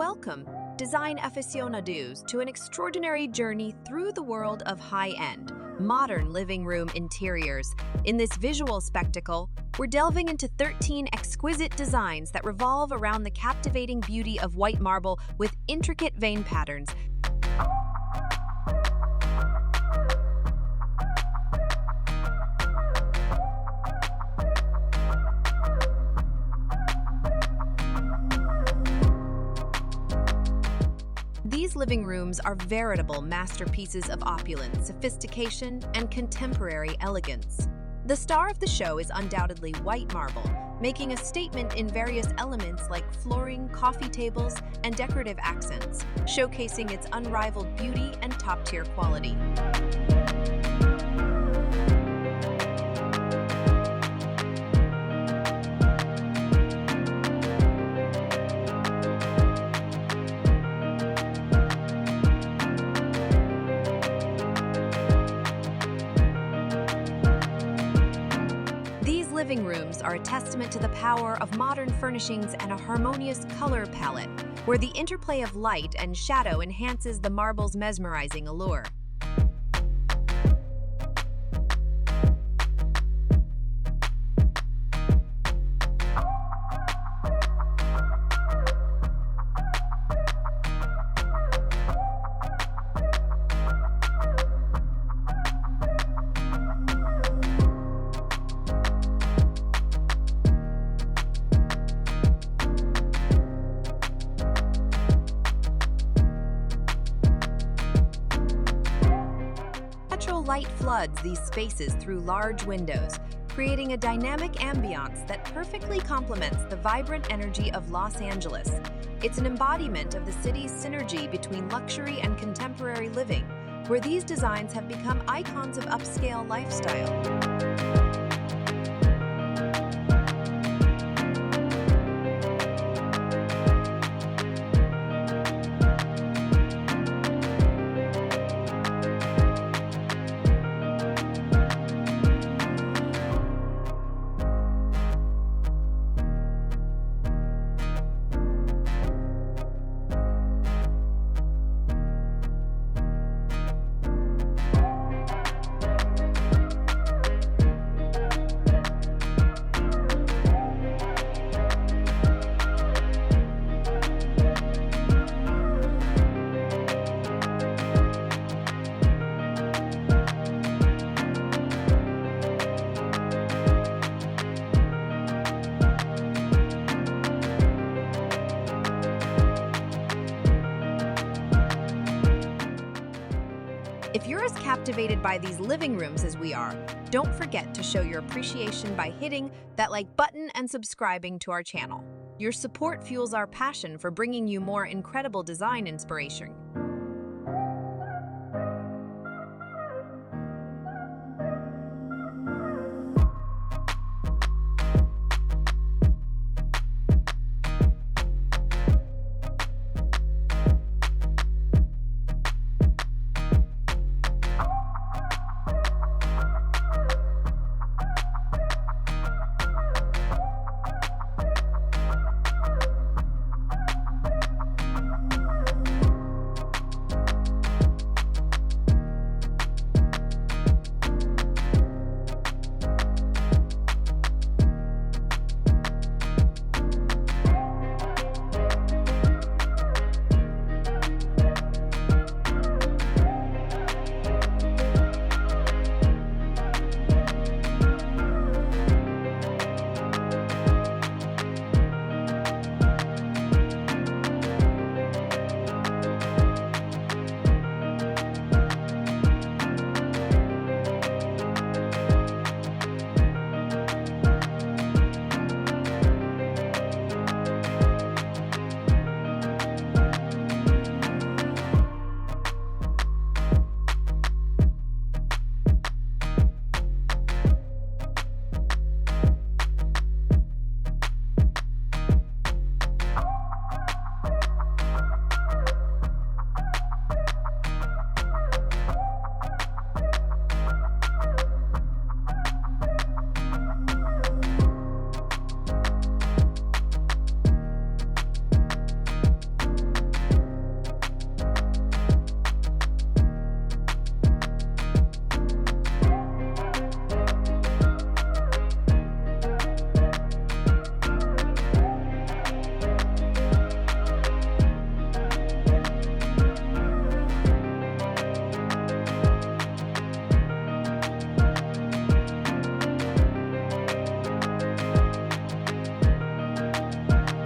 Welcome, design aficionados, to an extraordinary journey through the world of high-end, modern living room interiors. In this visual spectacle, we're delving into 13 exquisite designs that revolve around the captivating beauty of white marble with intricate vein patterns. These living rooms are veritable masterpieces of opulence, sophistication, and contemporary elegance. The star of the show is undoubtedly white marble, making a statement in various elements like flooring, coffee tables, and decorative accents, showcasing its unrivaled beauty and top-tier quality. Living rooms are a testament to the power of modern furnishings and a harmonious color palette, where the interplay of light and shadow enhances the marble's mesmerizing allure. Natural light floods these spaces through large windows, creating a dynamic ambiance that perfectly complements the vibrant energy of Los Angeles. It's an embodiment of the city's synergy between luxury and contemporary living, where these designs have become icons of upscale lifestyle. If you're as captivated by these living rooms as we are, don't forget to show your appreciation by hitting that like button and subscribing to our channel. Your support fuels our passion for bringing you more incredible design inspiration.